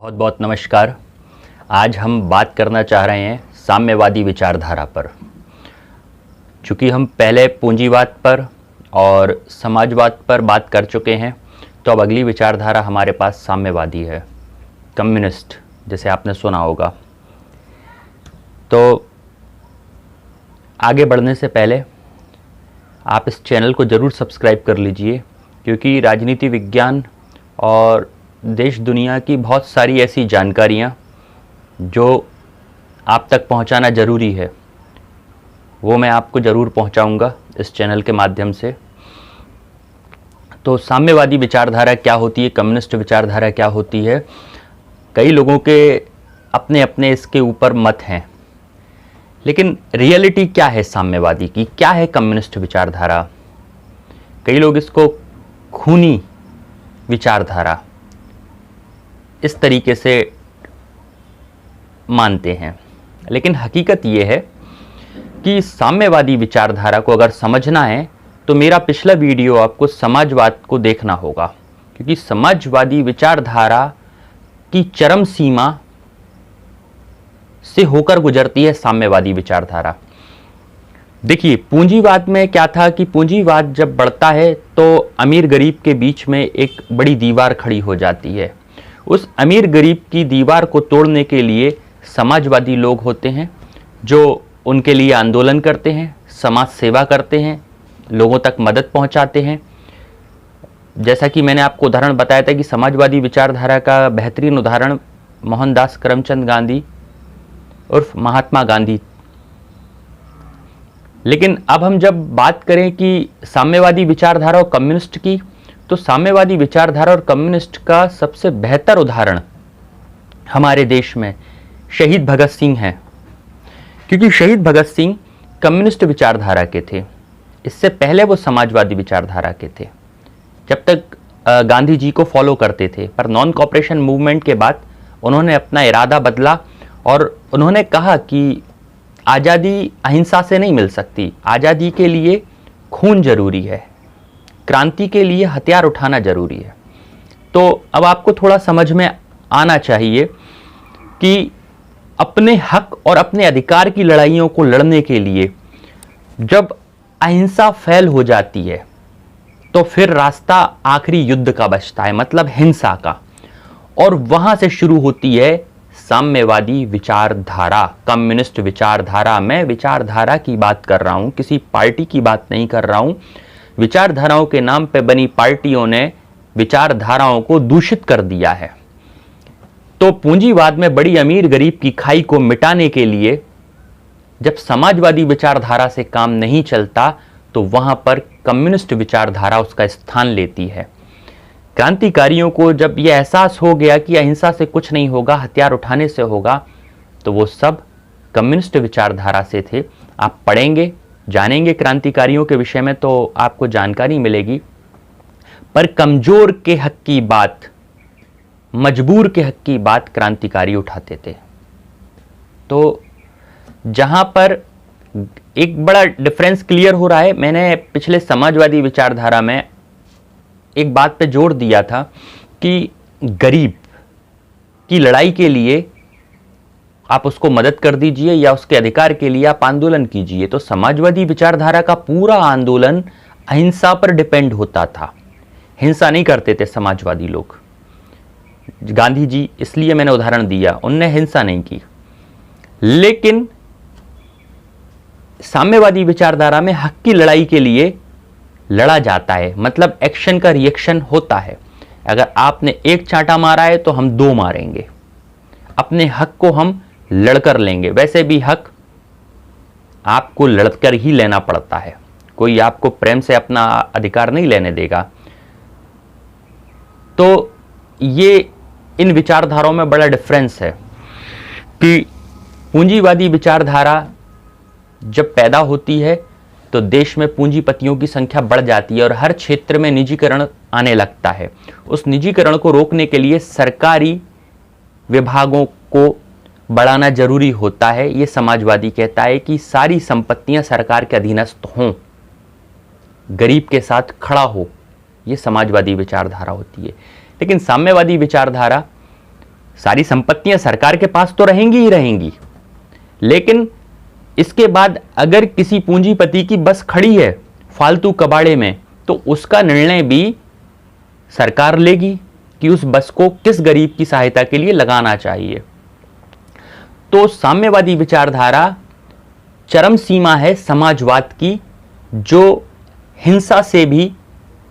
बहुत बहुत नमस्कार। आज हम बात करना चाह रहे हैं साम्यवादी विचारधारा पर। चूँकि हम पहले पूंजीवाद पर और समाजवाद पर बात कर चुके हैं, तो अब अगली विचारधारा हमारे पास साम्यवादी है, कम्युनिस्ट, जैसे आपने सुना होगा। तो आगे बढ़ने से पहले आप इस चैनल को ज़रूर सब्सक्राइब कर लीजिए, क्योंकि राजनीति विज्ञान और देश दुनिया की बहुत सारी ऐसी जानकारियाँ जो आप तक पहुंचाना ज़रूरी है, वो मैं आपको ज़रूर पहुंचाऊंगा इस चैनल के माध्यम से। तो साम्यवादी विचारधारा क्या होती है, कम्युनिस्ट विचारधारा क्या होती है, कई लोगों के अपने अपने इसके ऊपर मत हैं, लेकिन रियलिटी क्या है साम्यवादी की, क्या है कम्युनिस्ट विचारधारा। कई लोग इसको खूनी विचारधारा इस तरीके से मानते हैं, लेकिन हकीकत ये है कि साम्यवादी विचारधारा को अगर समझना है तो मेरा पिछला वीडियो आपको समाजवाद को देखना होगा, क्योंकि समाजवादी विचारधारा की चरम सीमा से होकर गुजरती है साम्यवादी विचारधारा। देखिए, पूंजीवाद में क्या था कि पूंजीवाद जब बढ़ता है तो अमीर गरीब के बीच में एक बड़ी दीवार खड़ी हो जाती है। उस अमीर गरीब की दीवार को तोड़ने के लिए समाजवादी लोग होते हैं जो उनके लिए आंदोलन करते हैं, समाज सेवा करते हैं, लोगों तक मदद पहुंचाते हैं। जैसा कि मैंने आपको उदाहरण बताया था कि समाजवादी विचारधारा का बेहतरीन उदाहरण मोहनदास करमचंद गांधी उर्फ महात्मा गांधी। लेकिन अब हम जब बात करें कि साम्यवादी विचारधारा और कम्युनिस्ट की, तो साम्यवादी विचारधारा और कम्युनिस्ट का सबसे बेहतर उदाहरण हमारे देश में शहीद भगत सिंह हैं, क्योंकि शहीद भगत सिंह कम्युनिस्ट विचारधारा के थे। इससे पहले वो समाजवादी विचारधारा के थे, जब तक गांधी जी को फॉलो करते थे। पर नॉन कॉपरेशन मूवमेंट के बाद उन्होंने अपना इरादा बदला और उन्होंने कहा कि आज़ादी अहिंसा से नहीं मिल सकती, आज़ादी के लिए खून जरूरी है, क्रांति के लिए हथियार उठाना जरूरी है। तो अब आपको थोड़ा समझ में आना चाहिए कि अपने हक और अपने अधिकार की लड़ाइयों को लड़ने के लिए जब अहिंसा फेल हो जाती है तो फिर रास्ता आखिरी युद्ध का बचता है, मतलब हिंसा का, और वहां से शुरू होती है साम्यवादी विचारधारा, कम्युनिस्ट विचारधारा। मैं विचारधारा की बात कर रहा हूं, किसी पार्टी की बात नहीं कर रहा हूं। विचारधाराओं के नाम पे बनी पार्टियों ने विचारधाराओं को दूषित कर दिया है। तो पूंजीवाद में बड़ी अमीर गरीब की खाई को मिटाने के लिए जब समाजवादी विचारधारा से काम नहीं चलता, तो वहां पर कम्युनिस्ट विचारधारा उसका स्थान लेती है। क्रांतिकारियों को जब यह एहसास हो गया कि अहिंसा से कुछ नहीं होगा, हथियार उठाने से होगा, तो वो सब कम्युनिस्ट विचारधारा से थे। आप पढ़ेंगे, जानेंगे क्रांतिकारियों के विषय में तो आपको जानकारी मिलेगी। पर कमजोर के हक की बात, मजबूर के हक की बात क्रांतिकारी उठाते थे। तो जहां पर एक बड़ा डिफरेंस क्लियर हो रहा है, मैंने पिछले समाजवादी विचारधारा में एक बात पे जोर दिया था कि गरीब की लड़ाई के लिए आप उसको मदद कर दीजिए या उसके अधिकार के लिए आप आंदोलन कीजिए। तो समाजवादी विचारधारा का पूरा आंदोलन अहिंसा पर डिपेंड होता था, हिंसा नहीं करते थे समाजवादी लोग। गांधी जी, इसलिए मैंने उदाहरण दिया, उनने हिंसा नहीं की। लेकिन साम्यवादी विचारधारा में हक की लड़ाई के लिए लड़ा जाता है, मतलब एक्शन का रिएक्शन होता है। अगर आपने एक चांटा मारा है तो हम दो मारेंगे, अपने हक को हम लड़कर लेंगे। वैसे भी हक आपको लड़कर ही लेना पड़ता है, कोई आपको प्रेम से अपना अधिकार नहीं लेने देगा। तो ये इन विचारधाराओं में बड़ा डिफरेंस है कि पूंजीवादी विचारधारा जब पैदा होती है तो देश में पूंजीपतियों की संख्या बढ़ जाती है और हर क्षेत्र में निजीकरण आने लगता है। उस निजीकरण को रोकने के लिए सरकारी विभागों को बढ़ाना जरूरी होता है। ये समाजवादी कहता है कि सारी संपत्तियां सरकार के अधीनस्थ हों, गरीब के साथ खड़ा हो। ये समाजवादी विचारधारा होती है। लेकिन साम्यवादी विचारधारा सारी संपत्तियां सरकार के पास तो रहेंगी ही रहेंगी, लेकिन इसके बाद अगर किसी पूंजीपति की बस खड़ी है फालतू कबाड़े में, तो उसका निर्णय भी सरकार लेगी कि उस बस को किस गरीब की सहायता के लिए लगाना चाहिए। तो साम्यवादी विचारधारा चरम सीमा है समाजवाद की, जो हिंसा से भी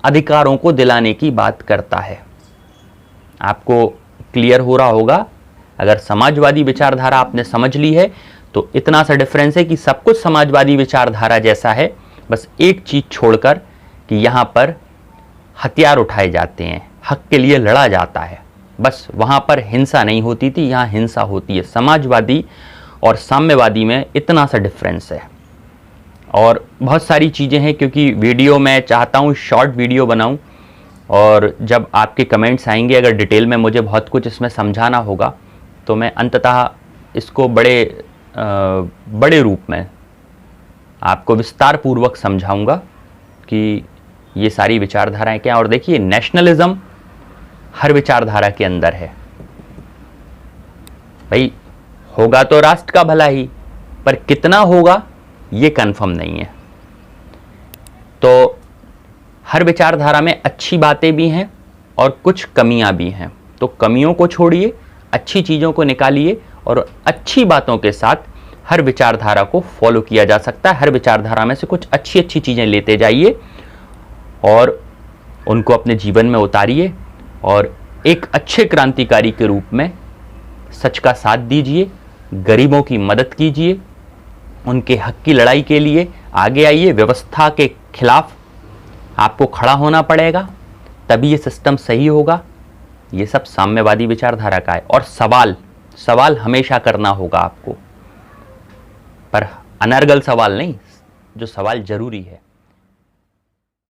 अधिकारों को दिलाने की बात करता है। आपको क्लियर हो रहा होगा, अगर समाजवादी विचारधारा आपने समझ ली है तो इतना सा डिफरेंस है कि सब कुछ समाजवादी विचारधारा जैसा है, बस एक चीज छोड़कर कि यहां पर हथियार उठाए जाते हैं, हक के लिए लड़ा जाता है, बस वहां पर हिंसा नहीं होती थी, यहां हिंसा होती है। समाजवादी और साम्यवादी में इतना सा डिफरेंस है। और बहुत सारी चीज़ें हैं, क्योंकि वीडियो मैं चाहता हूँ शॉर्ट वीडियो बनाऊँ, और जब आपके कमेंट्स आएंगे, अगर डिटेल में मुझे बहुत कुछ इसमें समझाना होगा तो मैं अंततः इसको बड़े रूप में आपको विस्तार पूर्वक समझाऊंगा कि ये सारी विचारधाराएं क्या। और देखिए, नेशनलिज्म हर विचारधारा के अंदर है भाई, होगा तो राष्ट्र का भला ही, पर कितना होगा ये कंफर्म नहीं है। तो हर विचारधारा में अच्छी बातें भी हैं और कुछ कमियां भी हैं, तो कमियों को छोड़िए, अच्छी चीज़ों को निकालिए, और अच्छी बातों के साथ हर विचारधारा को फॉलो किया जा सकता है। हर विचारधारा में से कुछ अच्छी अच्छी चीज़ें लेते जाइए और उनको अपने जीवन में उतारिए, और एक अच्छे क्रांतिकारी के रूप में सच का साथ दीजिए, गरीबों की मदद कीजिए, उनके हक की लड़ाई के लिए आगे आइए। व्यवस्था के खिलाफ आपको खड़ा होना पड़ेगा, तभी ये सिस्टम सही होगा। ये सब साम्यवादी विचारधारा का है। और सवाल हमेशा करना होगा आपको, पर अनर्गल सवाल नहीं, जो सवाल जरूरी है।